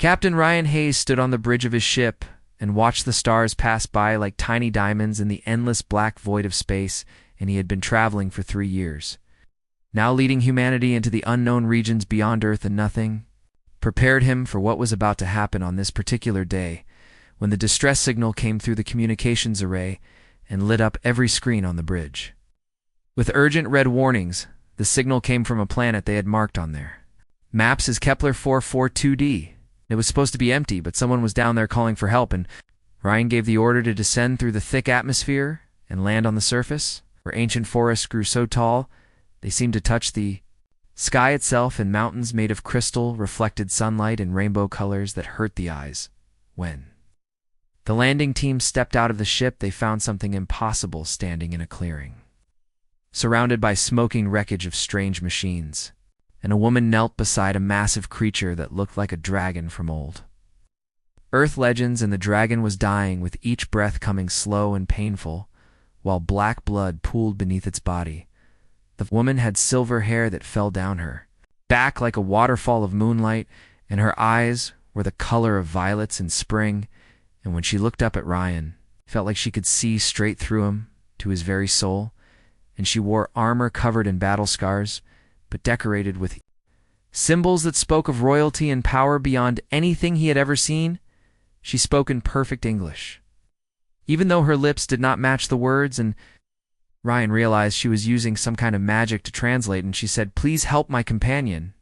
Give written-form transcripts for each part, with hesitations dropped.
Captain Ryan Hayes stood on the bridge of his ship and watched the stars pass by like tiny diamonds in the endless black void of space, and he had been traveling for 3 years, now leading humanity into the unknown regions beyond Earth and nothing prepared him for what was about to happen on this particular day, when the distress signal came through the communications array and lit up every screen on the bridge. With urgent red warnings, the signal came from a planet they had marked on there. Maps is Kepler 442d. It was supposed to be empty, but someone was down there calling for help, and Ryan gave the order to descend through the thick atmosphere and land on the surface, where ancient forests grew so tall they seemed to touch the sky itself, and mountains made of crystal reflected sunlight in rainbow colors that hurt the eyes. When the landing team stepped out of the ship, they found something impossible standing in a clearing, surrounded by smoking wreckage of strange machines, and a woman knelt beside a massive creature that looked like a dragon from old Earth legends, and the dragon was dying, with each breath coming slow and painful, while black blood pooled beneath its body. The woman had silver hair that fell down her back like a waterfall of moonlight, and her eyes were the color of violets in spring, and when she looked up at Ryan, it felt like she could see straight through him to his very soul. And she wore armor covered in battle scars, but decorated with symbols that spoke of royalty and power beyond anything he had ever seen. She spoke in perfect English, even though her lips did not match the words, and Ryan realized she was using some kind of magic to translate, and she said, "Please help my companion,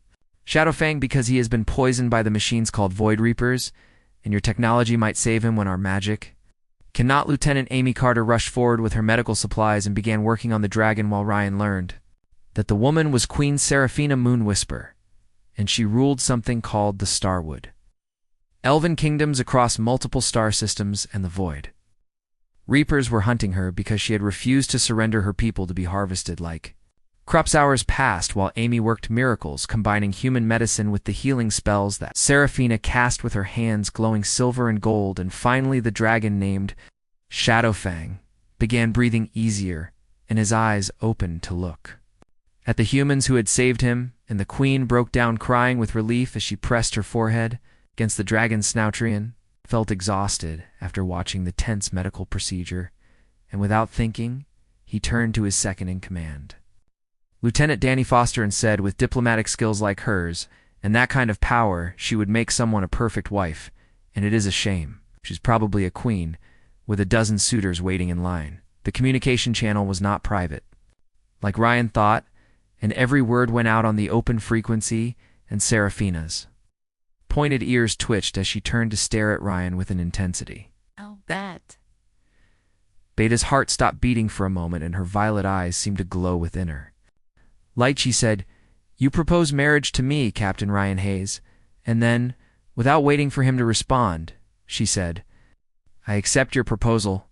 Shadowfang, because he has been poisoned by the machines called Void Reapers, and your technology might save him when our magic cannot." Lieutenant Amy Carter rushed forward with her medical supplies and began working on the dragon, while Ryan learned that the woman was Queen Seraphina Moonwhisper, and she ruled something called the Starwood, elven kingdoms across multiple star systems and the Void Reapers were hunting her because she had refused to surrender her people to be harvested like crops. Hours passed while Amy worked miracles, combining human medicine with the healing spells that Seraphina cast with her hands glowing silver and gold, and finally the dragon, named Shadowfang, began breathing easier, and his eyes opened to look at the humans who had saved him, and the queen broke down crying with relief as she pressed her forehead against the dragon's snout. Ryan felt exhausted after watching the tense medical procedure, and without thinking, he turned to his second-in-command, Lieutenant Danny Foster, and said, with diplomatic skills like hers and that kind of power, she would make someone a perfect wife, and it is a shame. She's probably a queen, with a dozen suitors waiting in line. The communication channel was not private, like Ryan thought, and every word went out on the open frequency, and Seraphina's pointed ears twitched as she turned to stare at Ryan with an intensity. "Oh, that." Beta's heart stopped beating for a moment, and her violet eyes seemed to glow within her light. She said, "You propose marriage to me, Captain Ryan Hayes." And then, without waiting for him to respond, she said, "I accept your proposal."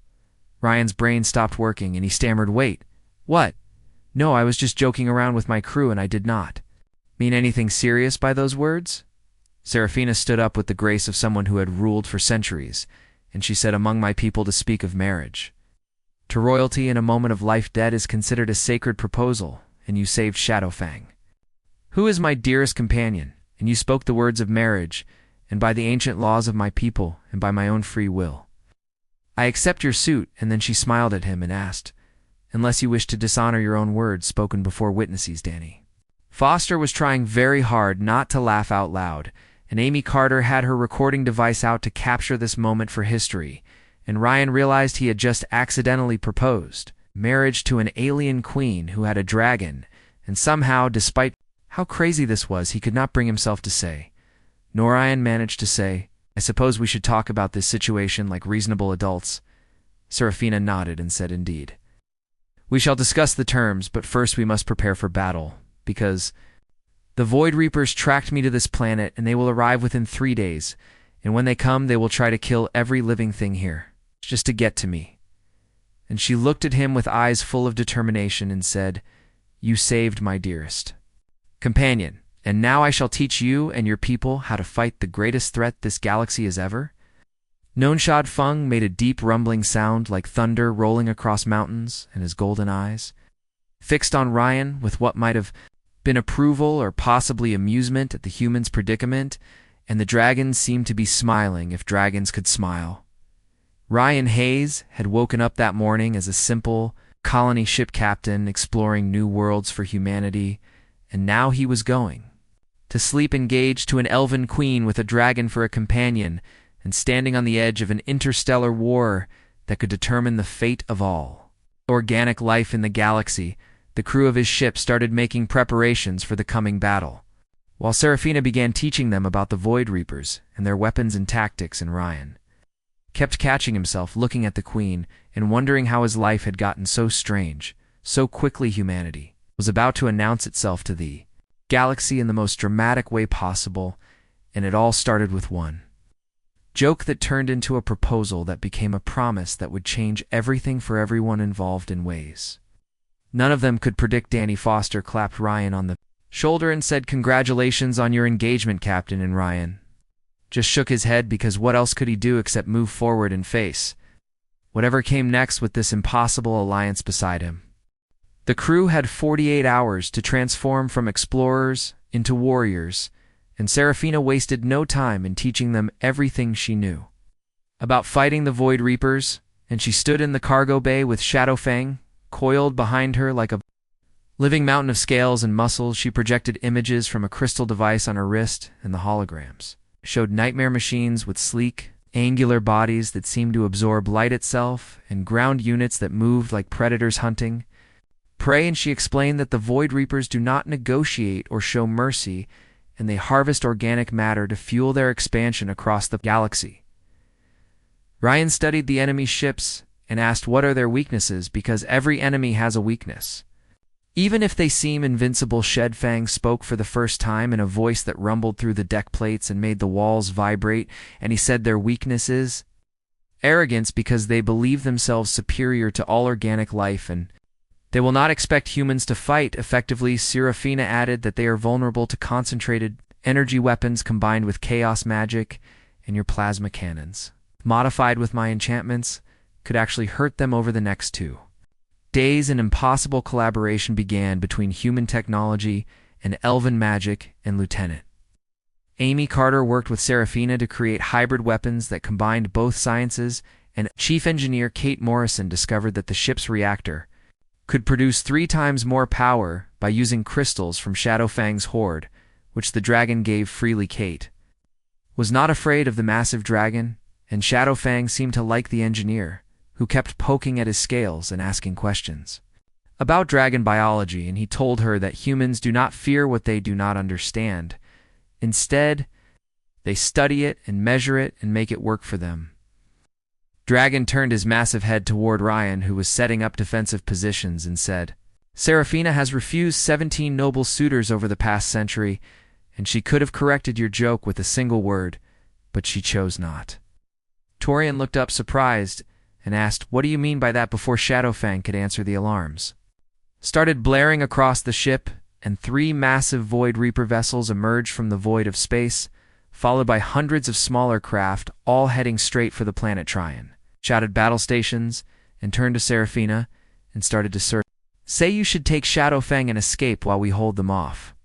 Ryan's brain stopped working, and he stammered, "Wait, what? No, I was just joking around with my crew, and I did not mean anything serious by those words." Seraphina stood up with the grace of someone who had ruled for centuries, and she said, "Among my people to speak of marriage to royalty in a moment of life-death is considered a sacred proposal, and you saved Shadowfang, who is my dearest companion, and you spoke the words of marriage, and by the ancient laws of my people, and by my own free will, I accept your suit." And then she smiled at him and asked, "Unless you wish to dishonor your own words spoken before witnesses, Danny." Foster was trying very hard not to laugh out loud, and Amy Carter had her recording device out to capture this moment for history, and Ryan realized he had just accidentally proposed marriage to an alien queen who had a dragon, and somehow, despite how crazy this was, he could not bring himself to say. Nor Ryan managed to say, "I suppose we should talk about this situation like reasonable adults." Seraphina nodded and said, "Indeed. We shall discuss the terms, but first we must prepare for battle, because the Void Reapers tracked me to this planet, and they will arrive within 3 days, and when they come, they will try to kill every living thing here, just to get to me." And she looked at him with eyes full of determination and said, "You saved my dearest companion, and now I shall teach you and your people how to fight the greatest threat this galaxy has ever known." Shad Fung made a deep rumbling sound like thunder rolling across mountains, and his golden eyes fixed on Ryan with what might have been approval or possibly amusement at the human's predicament, and the dragons seemed to be smiling if dragons could smile. Ryan Hayes had woken up that morning as a simple colony ship captain exploring new worlds for humanity, and now he was going to sleep engaged to an elven queen with a dragon for a companion and standing on the edge of an interstellar war that could determine the fate of all organic life in the galaxy. The crew of his ship started making preparations for the coming battle, while Seraphina began teaching them about the Void Reapers and their weapons and tactics, and Ryan kept catching himself looking at the Queen and wondering how his life had gotten so strange. So quickly humanity was about to announce itself to the galaxy in the most dramatic way possible, and it all started with one joke that turned into a proposal that became a promise that would change everything for everyone involved in ways none of them could predict. Danny Foster clapped Ryan on the shoulder and said, "Congratulations on your engagement, Captain," and Ryan just shook his head because what else could he do except move forward and face whatever came next with this impossible alliance beside him. The crew had 48 hours to transform from explorers into warriors, and Seraphina wasted no time in teaching them everything she knew about fighting the Void Reapers, and she stood in the cargo bay with Shadowfang coiled behind her like a living mountain of scales and muscles. She projected images from a crystal device on her wrist, and the holograms showed nightmare machines with sleek, angular bodies that seemed to absorb light itself, and ground units that moved like predators hunting prey. And she explained that the Void Reapers do not negotiate or show mercy, and they harvest organic matter to fuel their expansion across the galaxy. Ryan studied the enemy ships and asked what are their weaknesses, because every enemy has a weakness. Even if they seem invincible, Shadowfang spoke for the first time in a voice that rumbled through the deck plates and made the walls vibrate, and he said their weakness is arrogance, because they believe themselves superior to all organic life, and they will not expect humans to fight effectively. Seraphina added that they are vulnerable to concentrated energy weapons combined with chaos magic, and your plasma cannons, modified with my enchantments, could actually hurt them over the next 2 days. An impossible collaboration began between human technology and elven magic, and Lieutenant Amy Carter worked with Seraphina to create hybrid weapons that combined both sciences, and Chief Engineer Kate Morrison discovered that the ship's reactor could produce 3 times more power by using crystals from Shadowfang's hoard, which the dragon gave freely. Kate was not afraid of the massive dragon, and Shadowfang seemed to like the engineer, who kept poking at his scales and asking questions about dragon biology, and he told her that humans do not fear what they do not understand. Instead, they study it and measure it and make it work for them. Dragon turned his massive head toward Ryan, who was setting up defensive positions, and said, "Seraphina has refused 17 noble suitors over the past century, and she could have corrected your joke with a single word, but she chose not." Torian looked up surprised and asked, "What do you mean by that?" before Shadowfang could answer. The alarms started blaring across the ship, and 3 massive Void Reaper vessels emerged from the void of space, followed by hundreds of smaller craft, all heading straight for the planet Tryon. Shouted battle stations, and turned to Seraphina and started to search. "Say you should take Shadowfang and escape while we hold them off."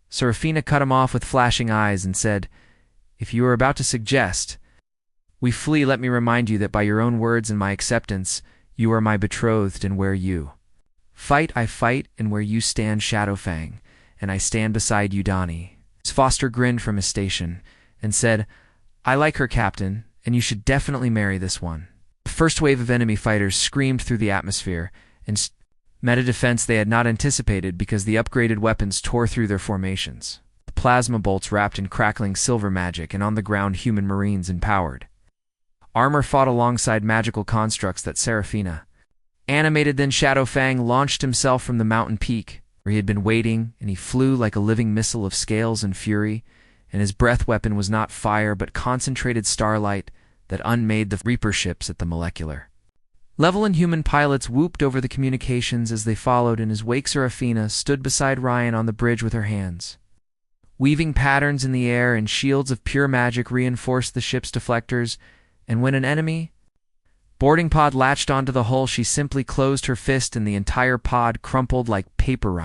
Seraphina cut him off with flashing eyes and said, "If you are about to suggest we flee, let me remind you that by your own words and my acceptance, you are my betrothed, and where you fight, I fight, and where you stand, Shadowfang, and I stand beside you, Donnie." Foster grinned from his station and said, "I like her, Captain, and you should definitely marry this one." The first wave of enemy fighters screamed through the atmosphere and met a defense they had not anticipated, because the upgraded weapons tore through their formations. The plasma bolts wrapped in crackling silver magic, and on the ground human marines in powered armor fought alongside magical constructs that Seraphina animated. Then Shadowfang launched himself from the mountain peak where he had been waiting, and he flew like a living missile of scales and fury, and his breath weapon was not fire but concentrated starlight that unmade the Reaper ships at the molecular level, and human pilots whooped over the communications as they followed. In his wake, Seraphina stood beside Ryan on the bridge with her hands weaving patterns in the air, and shields of pure magic reinforced the ship's deflectors, and when an enemy boarding pod latched onto the hull, she simply closed her fist and the entire pod crumpled like paper.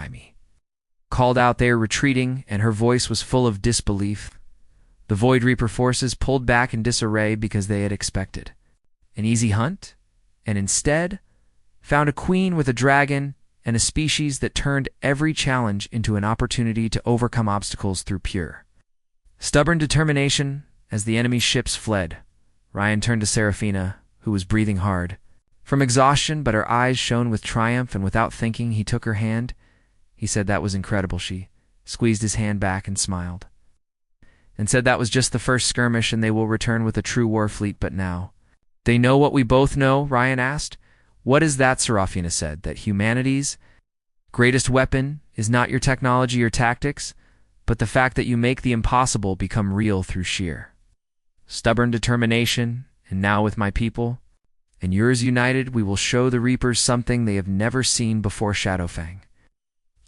Called out, "They are retreating," and her voice was full of disbelief. The Void Reaper forces pulled back in disarray because they had expected an easy hunt, and instead found a queen with a dragon and a species that turned every challenge into an opportunity to overcome obstacles through pure stubborn determination. As the enemy's ships fled, Ryan turned to Serafina, who was breathing hard from exhaustion, but her eyes shone with triumph, and without thinking, he took her hand. He said that was incredible. She squeezed his hand back and smiled, and said that was just the first skirmish, and they will return with a true war fleet. But now they know what we both know, Ryan asked. What is that? Serafina said, that humanity's greatest weapon is not your technology or tactics, but the fact that you make the impossible become real through sheer stubborn determination. And now with my people and yours united, we will show the Reapers something they have never seen before. Shadowfang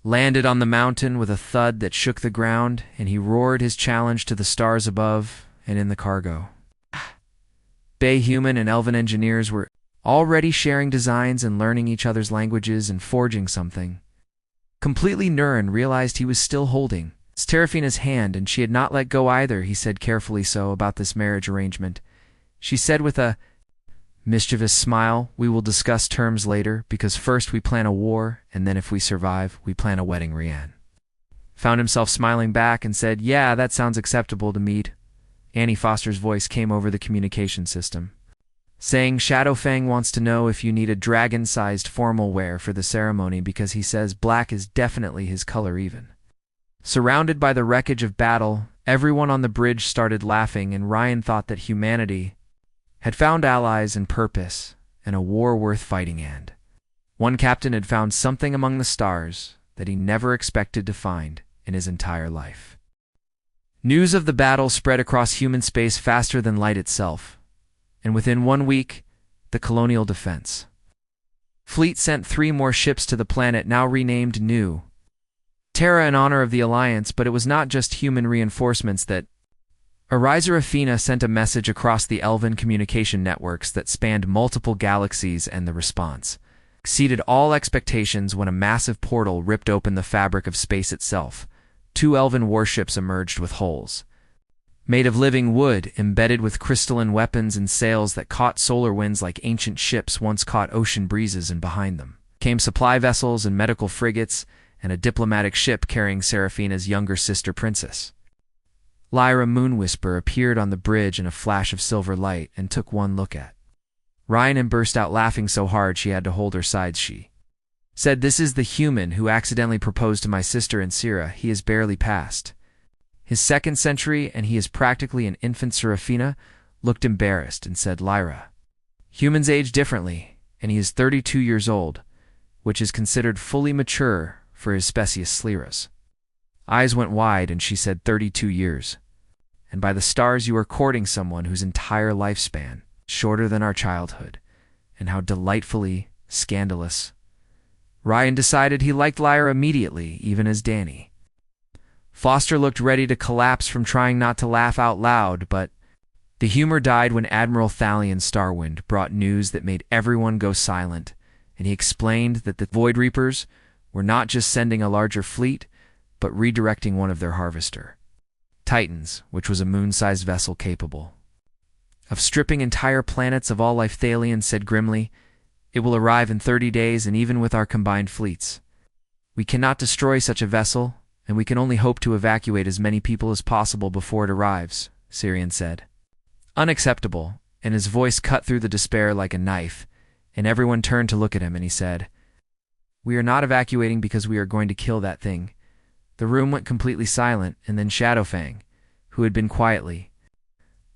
landed on the mountain with a thud that shook the ground, and he roared his challenge to the stars above and in the cargo bay. Human and elven engineers were already sharing designs and learning each other's languages and forging something completely. Nurin realized he was still holding Serafina's hand, and she had not let go either. He said carefully so about this marriage arrangement. She said with a mischievous smile, we will discuss terms later, because first we plan a war, and then if we survive, we plan a wedding. Rian found himself smiling back and said, yeah, that sounds acceptable to me. Annie Foster's voice came over the communication system, saying Shadowfang wants to know if you need a dragon-sized formal wear for the ceremony, because he says black is definitely his color. Even surrounded by the wreckage of battle, everyone on the bridge started laughing, and Ryan thought that humanity had found allies and purpose, and a war worth fighting. And one captain had found something among the stars that he never expected to find in his entire life. News of the battle spread across human space faster than light itself, and within 1 week, the Colonial Defense Fleet sent 3 more ships to the planet, now renamed New Terra in honor of the Alliance. But it was not just human reinforcements that Ariser Athena sent a message across the elven communication networks that spanned multiple galaxies, and the response exceeded all expectations when a massive portal ripped open the fabric of space itself. 2 elven warships emerged with hulls made of living wood, embedded with crystalline weapons and sails that caught solar winds like ancient ships once caught ocean breezes, and behind them came supply vessels and medical frigates, and a diplomatic ship carrying Serafina's younger sister, Princess Lyra Moonwhisper, appeared on the bridge in a flash of silver light and took one look at Ryan and burst out laughing so hard she had to hold her sides. She said, this is the human who accidentally proposed to my sister in Syrah. He is barely past his 2nd century, and he is practically an infant. Serafina looked embarrassed and said, Lyra, humans age differently, and he is 32 years old, which is considered fully mature for his species. Lyra's eyes went wide, and she said, 32 years. And by the stars, you are courting someone whose entire lifespan shorter than our childhood, and how delightfully scandalous. Ryan decided he liked Lyra immediately, even as Danny Foster looked ready to collapse from trying not to laugh out loud, but the humor died when Admiral Thalion Starwind brought news that made everyone go silent, and he explained that the Void Reapers were not just sending a larger fleet, but redirecting one of their harvester Titans, which was a moon-sized vessel capable of stripping entire planets of all life. Thalion said grimly, it will arrive in 30 days, and even with our combined fleets, we cannot destroy such a vessel, and we can only hope to evacuate as many people as possible before it arrives, Syrian said. Unacceptable, and his voice cut through the despair like a knife, and everyone turned to look at him, and he said, we are not evacuating because we are going to kill that thing. The room went completely silent, and then Shadowfang, who had been quietly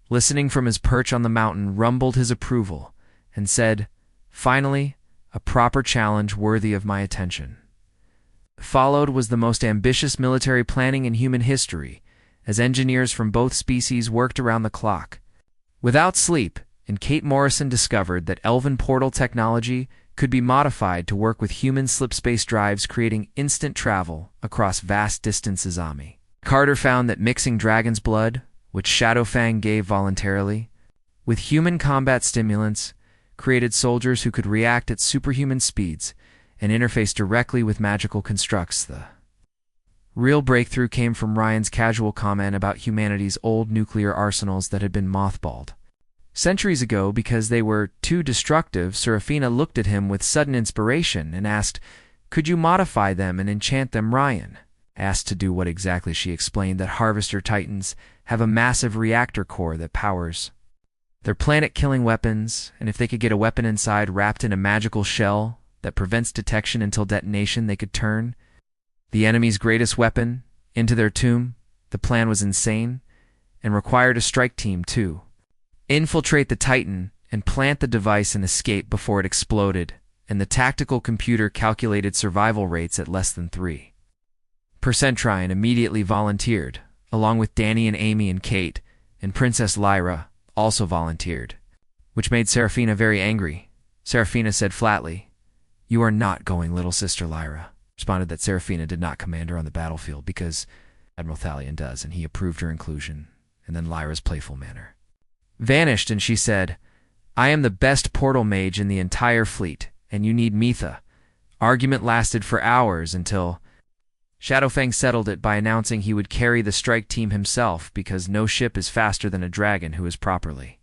listening from his perch on the mountain, rumbled his approval and said, finally, a proper challenge worthy of my attention. Followed was the most ambitious military planning in human history, as engineers from both species worked around the clock without sleep, and Kate Morrison discovered that elven portal technology could be modified to work with human slipspace drives, creating instant travel across vast distances. Ami Carter found that mixing dragon's blood, which Shadowfang gave voluntarily, with human combat stimulants created soldiers who could react at superhuman speeds and interface directly with magical constructs. The Real breakthrough came from Ryan's casual comment about humanity's old nuclear arsenals that had been mothballed centuries ago because they were too destructive. Serafina looked at him with sudden inspiration and asked, "Could you modify them and enchant them?" Ryan asked to do what exactly. She explained that Harvester Titans have a massive reactor core that powers their planet-killing weapons, and if they could get a weapon inside wrapped in a magical shell that prevents detection until detonation, they could turn the enemy's greatest weapon into their tomb. The plan was insane and required a strike team to infiltrate the Titan and plant the device and escape before it exploded, and the tactical computer calculated survival rates at less than 3%. Ryan immediately volunteered, along with Danny and Amy and Kate, and Princess Lyra also volunteered, which made Serafina very angry. Serafina said flatly, "You are not going, little sister." Lyra responded that Serafina did not command her on the battlefield because Admiral Thalion does, and he approved her inclusion. And then Lyra's playful manner vanished, and she said, "I am the best portal mage in the entire fleet, and you need Mitha." Argument lasted for hours until Shadowfang settled it by announcing he would carry the strike team himself because no ship is faster than a dragon who is properly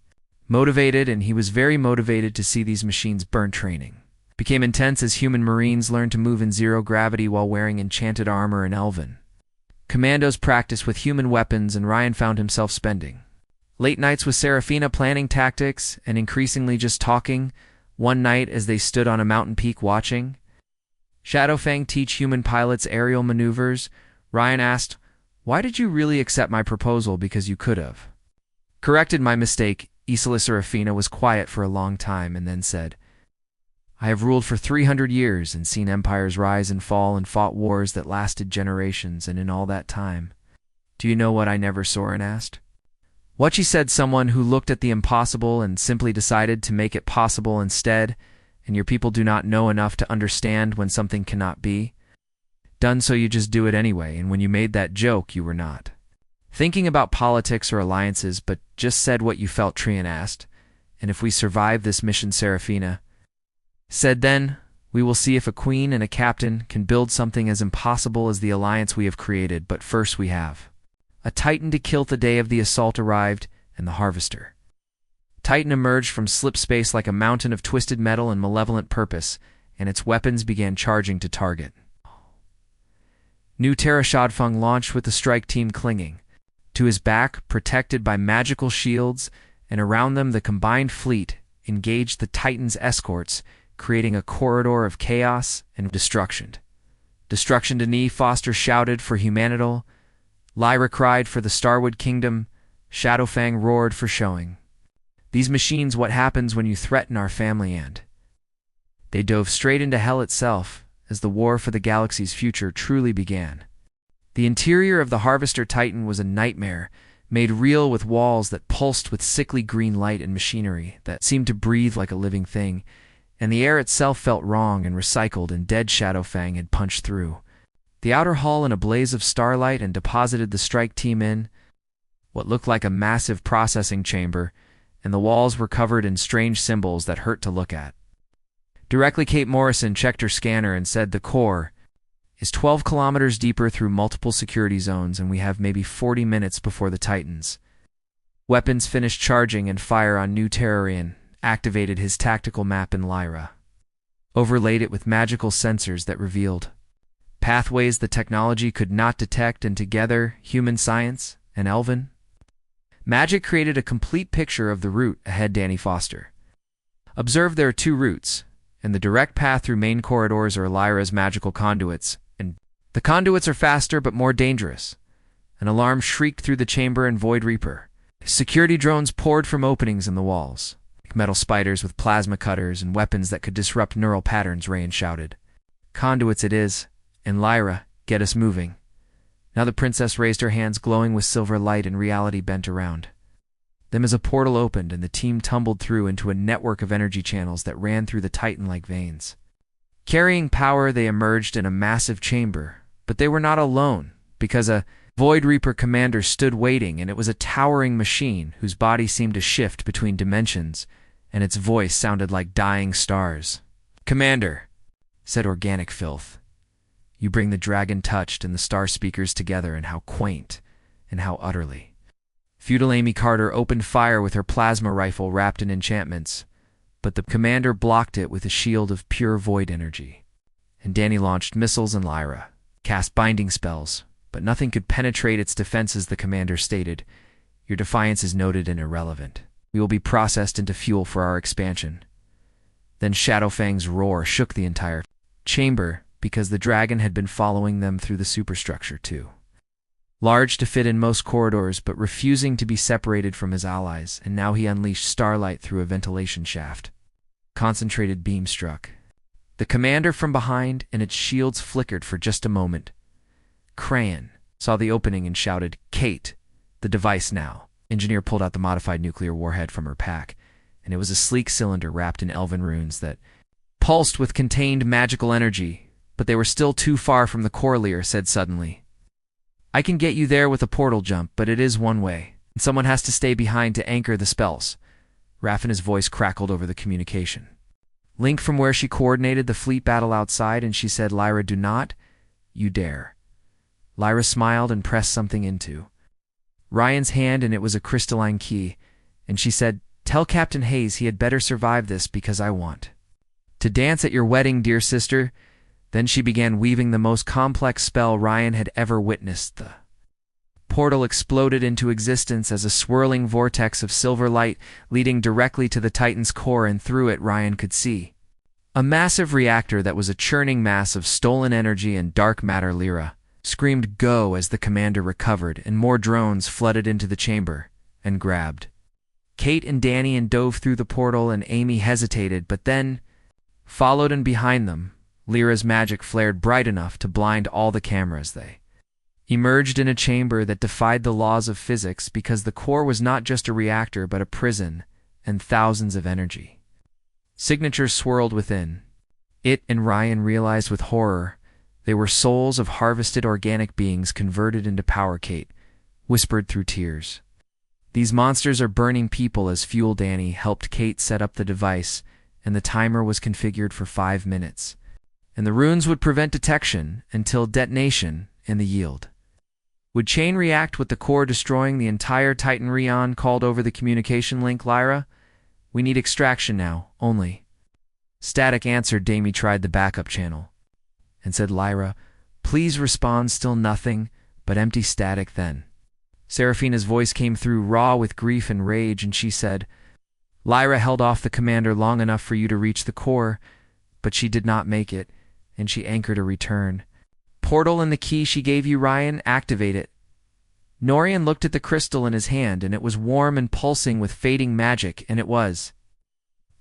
motivated, and he was very motivated to see these machines burn. Training became intense as human marines learned to move in zero gravity while wearing enchanted armor and elven commandos practiced with human weapons, and Ryan found himself spending late nights with Serafina planning tactics and increasingly just talking. One night, as they stood on a mountain peak watching Shadowfang teach human pilots aerial maneuvers, Ryan asked, "Why did you really accept my proposal? Because you could have corrected my mistake." Isla Serafina was quiet for a long time and then said, "I have ruled for 300 years and seen empires rise and fall and fought wars that lasted generations, and in all that time, do you know what I never saw?" And asked. What she said, someone who looked at the impossible and simply decided to make it possible instead, and your people do not know enough to understand when something cannot be done, so you just do it anyway. And when you made that joke, you were not thinking about politics or alliances, but just said what you felt. Trian asked, "And if we survive this mission," Serafina said, "then we will see if a queen and a captain can build something as impossible as the alliance we have created. But first we have a Titan to kill." The day of the assault arrived, and the Harvester Titan emerged from slip space like a mountain of twisted metal and malevolent purpose, and its weapons began charging to target. New Terra Shadfeng launched with the strike team clinging to his back, protected by magical shields, and around them the combined fleet engaged the Titan's escorts, creating a corridor of chaos and destruction. "Destruction to knee," Foster shouted for humanity. Lyra cried for the Starwood Kingdom. Shadowfang roared for showing these machines what happens when you threaten our family, and they dove straight into hell itself as the war for the galaxy's future truly began. The interior of the Harvester Titan was a nightmare, made real with walls that pulsed with sickly green light and machinery that seemed to breathe like a living thing, and the air itself felt wrong and recycled, and dead Shadowfang had punched through the outer hall in a blaze of starlight and deposited the strike team in what looked like a massive processing chamber, and the walls were covered in strange symbols that hurt to look at. Directly, Kate Morrison checked her scanner and said the core is 12 kilometers deeper through multiple security zones, and we have maybe 40 minutes before the Titans' weapons finished charging and fire on New Terrarian activated his tactical map, and Lyra overlaid it with magical sensors that revealed pathways the technology could not detect, and together, human science and elven magic created a complete picture of the route ahead. Danny Foster observed there are two routes, and the direct path through main corridors are Lyra's magical conduits, and the conduits are faster but more dangerous. An alarm shrieked through the chamber, and Void Reaper security drones poured from openings in the walls, like metal spiders with plasma cutters and weapons that could disrupt neural patterns. Rayan shouted, "Conduits it is, and Lyra, get us moving." Now the princess raised her hands, glowing with silver light, and reality bent around them as a portal opened, and the team tumbled through into a network of energy channels that ran through the Titan like veins. Carrying power, they emerged in a massive chamber, but they were not alone, because a Void Reaper commander stood waiting, and it was a towering machine whose body seemed to shift between dimensions, and its voice sounded like dying stars. "Commander," said Organic Filth, You bring the dragon touched and the star speakers together, and how quaint, and how utterly. Feudal Amy Carter opened fire with her plasma rifle wrapped in enchantments, but the commander blocked it with a shield of pure void energy. And Danny launched missiles, and Lyra cast binding spells, but nothing could penetrate its defenses. The commander stated, "Your defiance is noted and irrelevant. We will be processed into fuel for our expansion." Then Shadowfang's roar shook the entire chamber, because the dragon had been following them through the superstructure too. Large to fit in most corridors, but refusing to be separated from his allies, and now he unleashed starlight through a ventilation shaft. Concentrated beam struck the commander from behind, and its shields flickered for just a moment. Crayon saw the opening and shouted, "Kate, the device now." Engineer pulled out the modified nuclear warhead from her pack, and it was a sleek cylinder wrapped in elven runes that pulsed with contained magical energy, but they were still too far from the core. Lear said suddenly, "I can get you there with a portal jump, but it is one way, and someone has to stay behind to anchor the spells." Raffina's voice crackled over the communication link from where she coordinated the fleet battle outside, and she said, "Lyra, do not you dare." Lyra smiled and pressed something into Ryan's hand, and it was a crystalline key, and she said, "Tell Captain Hayes he had better survive this, because I want to dance at your wedding, dear sister." Then she began weaving the most complex spell Ryan had ever witnessed. The portal exploded into existence as a swirling vortex of silver light leading directly to the Titan's core, and through it Ryan could see a massive reactor that was a churning mass of stolen energy and dark matter. Lyra screamed "Go" as the commander recovered, and more drones flooded into the chamber and grabbed Kate and Danny and dove through the portal, and Amy hesitated, but then followed, and behind them Lyra's magic flared bright enough to blind all the cameras. They emerged in a chamber that defied the laws of physics, because the core was not just a reactor but a prison, and thousands of energy signatures swirled within it, and Ryan realized with horror they were souls of harvested organic beings converted into power. Kate whispered through tears, "These monsters are burning people as fuel." Danny helped Kate set up the device, and the timer was configured for 5 minutes. And the runes would prevent detection until detonation, and the yield would chain react with the core, destroying the entire Titan. Rion called over the communication link, "Lyra, we need extraction now, only." Static answered. Damie tried the backup channel and said, "Lyra, please respond." Still nothing but empty static. Then Seraphina's voice came through, raw with grief and rage, and she said, "Lyra held off the commander long enough for you to reach the core, but she did not make it, and she anchored a return portal, and the key she gave you, Ryan, activate it." Norian looked at the crystal in his hand, and it was warm and pulsing with fading magic, and it was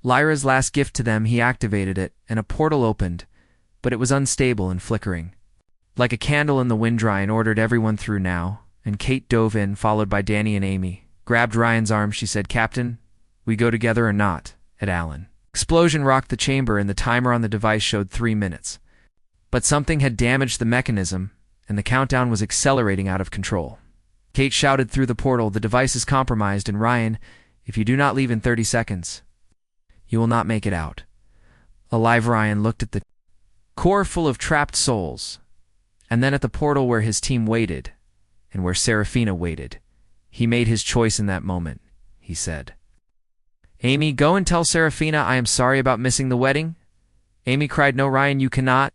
Lyra's last gift to them. He activated it, and a portal opened, but it was unstable and flickering like a candle in the wind. Ryan ordered everyone through now, and Kate dove in, followed by Danny and Amy. Grabbed Ryan's arm, she said, "Captain, we go together or not?" At Alan. Explosion rocked the chamber, and the timer on the device showed 3 minutes. But something had damaged the mechanism, and the countdown was accelerating out of control. Kate shouted through the portal, "The device is compromised, and Ryan, if you do not leave in 30 seconds, you will not make it out alive." Ryan looked at the core full of trapped souls, and then at the portal where his team waited, and where Seraphina waited. He made his choice in that moment. He said, "Amy, go and tell Seraphina I am sorry about missing the wedding." Amy cried, "No, Ryan, you cannot."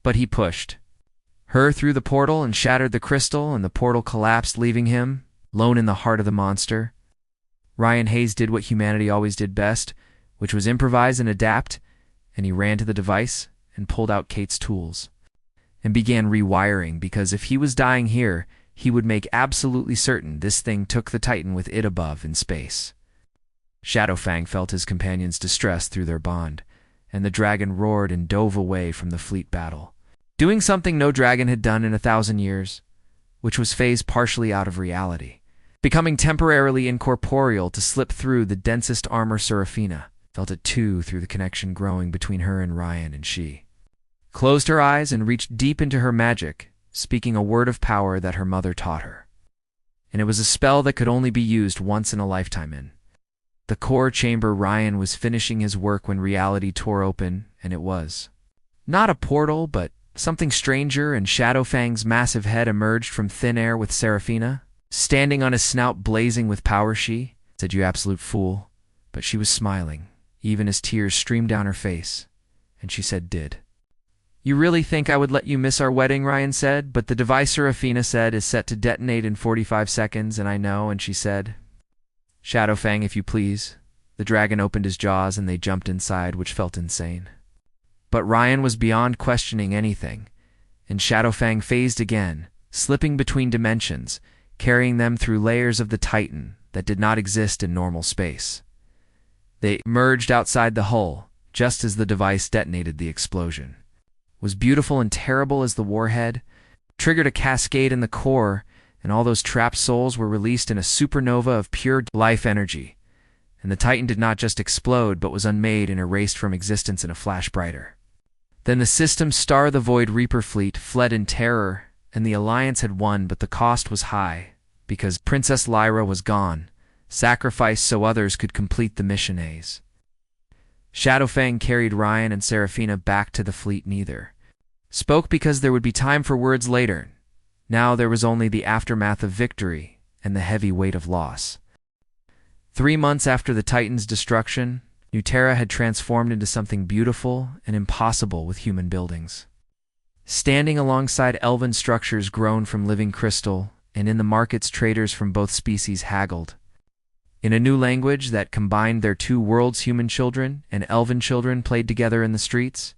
But he pushed her through the portal and shattered the crystal, and the portal collapsed, leaving him alone in the heart of the monster. Ryan Hayes did what humanity always did best, which was improvise and adapt, and he ran to the device and pulled out Kate's tools and began rewiring, because if he was dying here, he would make absolutely certain this thing took the Titan with it above in space. Shadowfang felt his companions' distress through their bond, and the dragon roared and dove away from the fleet battle, doing something no dragon had done in 1,000 years, which was phased partially out of reality, becoming temporarily incorporeal to slip through the densest armor. Seraphina felt it too, through the connection growing between her and Ryan, and she closed her eyes and reached deep into her magic, speaking a word of power that her mother taught her. And it was a spell that could only be used once in a lifetime. In the core chamber, Ryan was finishing his work when reality tore open, and it was not a portal, but something stranger and Shadowfang's massive head emerged from thin air with Seraphina, standing on his snout blazing with power. She said, "You absolute fool." But she was smiling, even as tears streamed down her face, and she said, "Did you really think I would let you miss our wedding?" Ryan said. "But the device," Seraphina said, "is set to detonate in 45 seconds, and I know." And she said, "Shadowfang, if you please." The dragon opened his jaws and they jumped inside, which felt insane. But Ryan was beyond questioning anything, and Shadowfang phased again, slipping between dimensions, carrying them through layers of the Titan that did not exist in normal space. They emerged outside the hull, just as the device detonated. The explosion was beautiful and terrible as the warhead, triggered a cascade in the core, and all those trapped souls were released in a supernova of pure life energy. And the Titan did not just explode, but was unmade and erased from existence in a flash brighter. Then the system Star the Void Reaper fleet fled in terror, and the Alliance had won, but the cost was high, because Princess Lyra was gone, sacrificed so others could complete the mission A's. Shadowfang carried Ryan and Seraphina back to the fleet. Neither spoke because there would be time for words later. Now there was only the aftermath of victory and the heavy weight of loss. 3 months after the Titan's destruction, New Terra had transformed into something beautiful and impossible with human buildings, standing alongside elven structures grown from living crystal, and in the markets traders from both species haggled. In a new language that combined their two worlds, human children and elven children played together in the streets,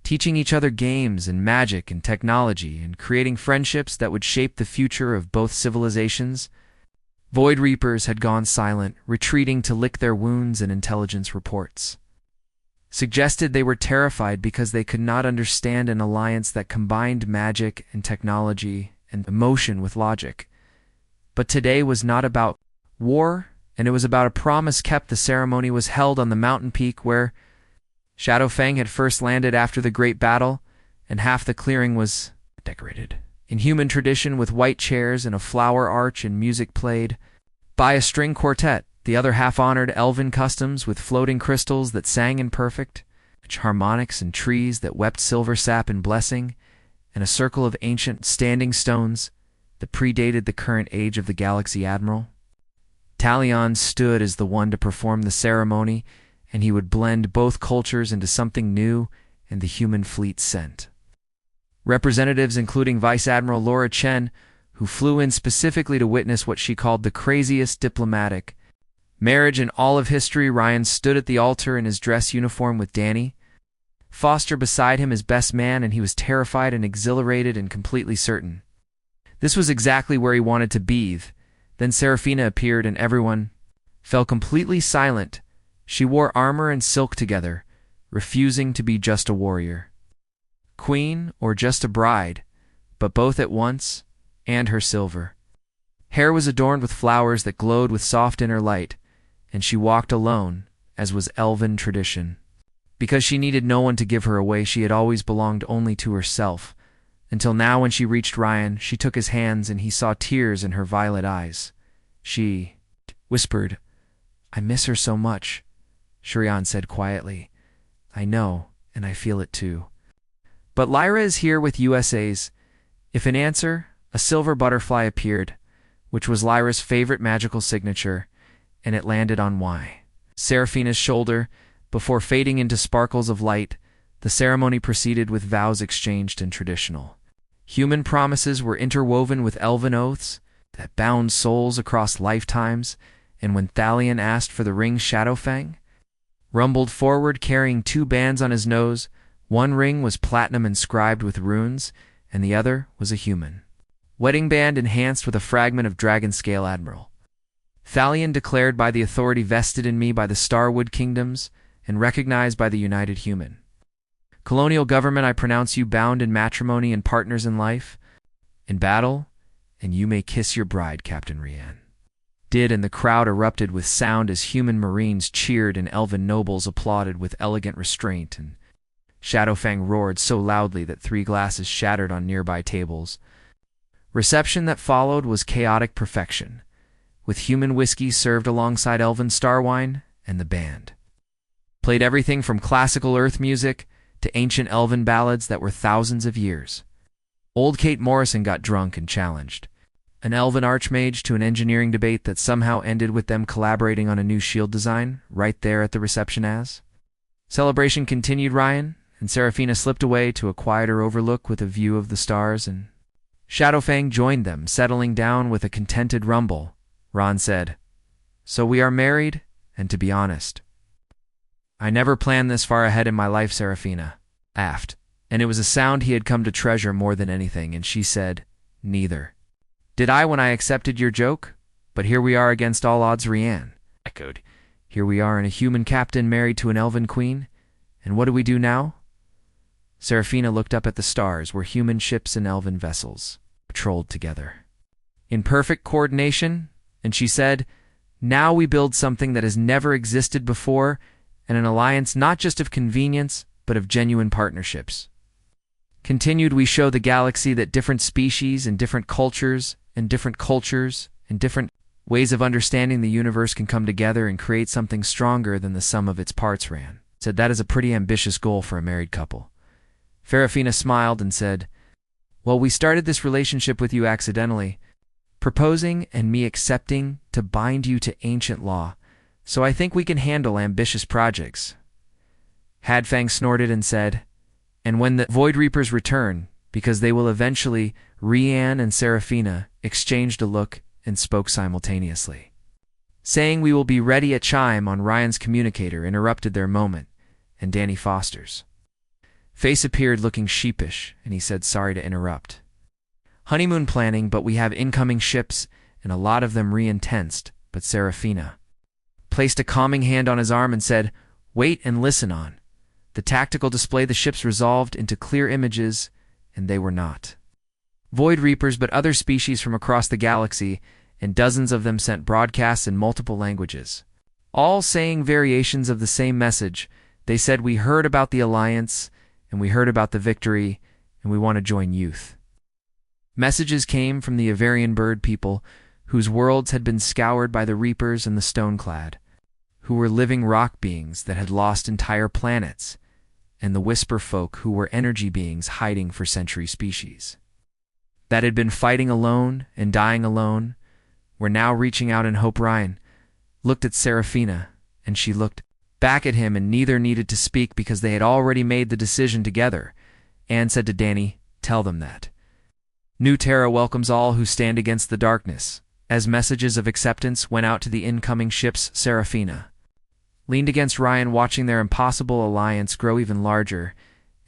teaching each other games and magic and technology and creating friendships that would shape the future of both civilizations. Void Reapers had gone silent, retreating to lick their wounds, and intelligence reports suggested they were terrified because they could not understand an alliance that combined magic and technology and emotion with logic. But today was not about war, and it was about a promise kept. The ceremony was held on the mountain peak where Shadowfang had first landed after the great battle, and half the clearing was decorated in human tradition with white chairs and a flower arch, and music played by a string quartet. The other half honored elven customs with floating crystals that sang in perfect harmonics and trees that wept silver sap in blessing, and a circle of ancient standing stones that predated the current age of the galaxy admiral. Talion stood as the one to perform the ceremony, and he would blend both cultures into something new, and the human fleet sent representatives including Vice Admiral Laura Chen, who flew in specifically to witness what she called the craziest diplomatic marriage in all of history. Ryan stood at the altar in his dress uniform with Danny Foster beside him, his best man, and he was terrified and exhilarated and completely certain this was exactly where he wanted to be. Then Seraphina appeared and everyone fell completely silent. She wore armor and silk together, refusing to be just a warrior, queen, or just a bride, but both at once, and her silver hair was adorned with flowers that glowed with soft inner light, and she walked alone, as was elven tradition. Because she needed no one to give her away, she had always belonged only to herself, until now when she reached Ryan, she took his hands and he saw tears in her violet eyes. She whispered, "I miss her so much." Shurian said quietly, "I know, and I feel it too. But Lyra is here with USA's." If in answer, a silver butterfly appeared, which was Lyra's favorite magical signature, and it landed on Seraphina's shoulder. Before fading into sparkles of light, the ceremony proceeded with vows exchanged in traditional human promises were interwoven with elven oaths that bound souls across lifetimes, and when Thalion asked for the ring, Shadowfang rumbled forward carrying 2 bands on his nose. One ring was platinum inscribed with runes, and the other was a human wedding band enhanced with a fragment of dragon scale admiral. Thalion declared, "By the authority vested in me by the Starwood Kingdoms and recognized by the United Human Colonial Government, I pronounce you bound in matrimony and partners in life, in battle, and you may kiss your bride." Captain Rian did, and the crowd erupted with sound as human marines cheered and elven nobles applauded with elegant restraint, and Shadowfang roared so loudly that 3 glasses shattered on nearby tables. Reception that followed was chaotic perfection, with human whiskey served alongside elven star wine, and the band played everything from classical earth music to ancient elven ballads that were thousands of years. Old Kate Morrison got drunk and challenged an elven archmage to an engineering debate that somehow ended with them collaborating on a new shield design right there at the reception as. Celebration continued, Ryan, and Seraphina slipped away to a quieter overlook with a view of the stars, and Shadowfang joined them, settling down with a contented rumble. Ron said, "So we are married, and to be honest, I never planned this far ahead in my life," Seraphina laughed, and it was a sound he had come to treasure more than anything, and she said, "Neither did I when I accepted your joke, but here we are against all odds." Rianne echoed, "Here we are in a human captain married to an elven queen, and what do we do now?" Seraphina looked up at the stars where human ships and elven vessels patrolled together in perfect coordination, and she said, "Now we build something that has never existed before, and an alliance not just of convenience, but of genuine partnerships." Continued, "We show the galaxy that different species and different cultures and different ways of understanding the universe can come together and create something stronger than the sum of its parts." Ran said, "That is a pretty ambitious goal for a married couple." Seraphina smiled and said, "Well, we started this relationship with you accidentally, proposing and me accepting to bind you to ancient law, so I think we can handle ambitious projects." Hadfang snorted and said, "And when the Void Reapers return, because they will eventually," Rianne and Seraphina exchanged a look and spoke simultaneously. Saying "we will be ready at chime" on Ryan's communicator interrupted their moment, and Danny Foster's face appeared looking sheepish, and he said, "Sorry to interrupt. Honeymoon planning, but we have incoming ships, and a lot of them re-intensed," but Seraphina placed a calming hand on his arm and said, "Wait and listen on. The tactical display the ships resolved into clear images, and they were not Void Reapers but other species from across the galaxy, and dozens of them sent broadcasts in multiple languages, all saying variations of the same message. They said, 'We heard about the alliance, and we heard about the victory, and we want to join youth.' Messages came from the Avarian bird people, whose worlds had been scoured by the Reapers and the Stoneclad, who were living rock beings that had lost entire planets, and the Whisper folk, who were energy beings hiding for century species that had been fighting alone and dying alone, were now reaching out in hope." Ryan looked at Seraphina, and she looked back at him, and neither needed to speak because they had already made the decision together. Anne said to Danny, "Tell them that New Terra welcomes all who stand against the darkness." As messages of acceptance went out to the incoming ships, Seraphina leaned against Ryan, watching their impossible alliance grow even larger,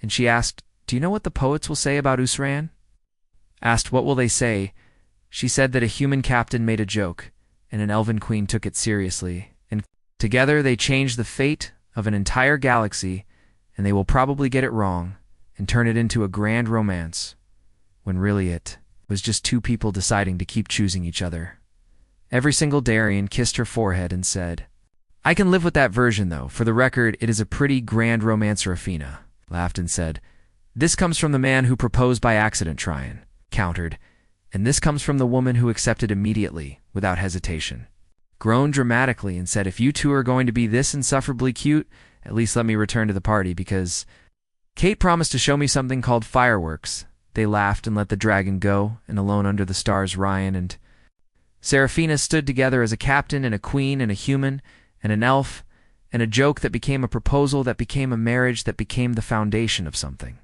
and she asked, "Do you know what the poets will say about Usran?" Asked what will they say, she said that a human captain made a joke, and an elven queen took it seriously, and together they changed the fate of an entire galaxy, and they will probably get it wrong and turn it into a grand romance, when really it was just two people deciding to keep choosing each other. Every single Darien kissed her forehead and said, "I can live with that version, though. For the record, it is a pretty grand romance." Seraphina laughed and said, "This comes from the man who proposed by accident," Tryon countered, "and this comes from the woman who accepted immediately, without hesitation, groaned dramatically, and said, 'If you two are going to be this insufferably cute, at least let me return to the party, because Kate promised to show me something called fireworks.'" They laughed and let the dragon go, and alone under the stars, Ryan and Seraphina stood together as a captain and a queen and a human and an elf, and a joke that became a proposal that became a marriage that became the foundation of something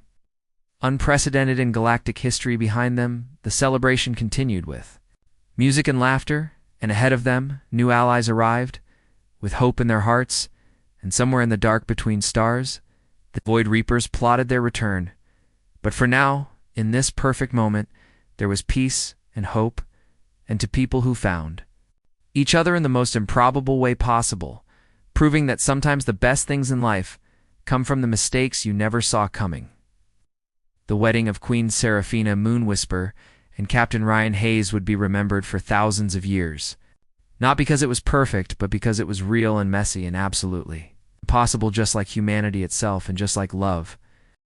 unprecedented in galactic history. Behind them, the celebration continued with music and laughter, and ahead of them, new allies arrived, with hope in their hearts, and somewhere in the dark between stars, the Void Reapers plotted their return. But for now, in this perfect moment, there was peace and hope, and to people who found each other in the most improbable way possible, proving that sometimes the best things in life come from the mistakes you never saw coming. The wedding of Queen Seraphina Moonwhisper and Captain Ryan Hayes would be remembered for thousands of years, not because it was perfect, but because it was real and messy and absolutely impossible, just like humanity itself and just like love.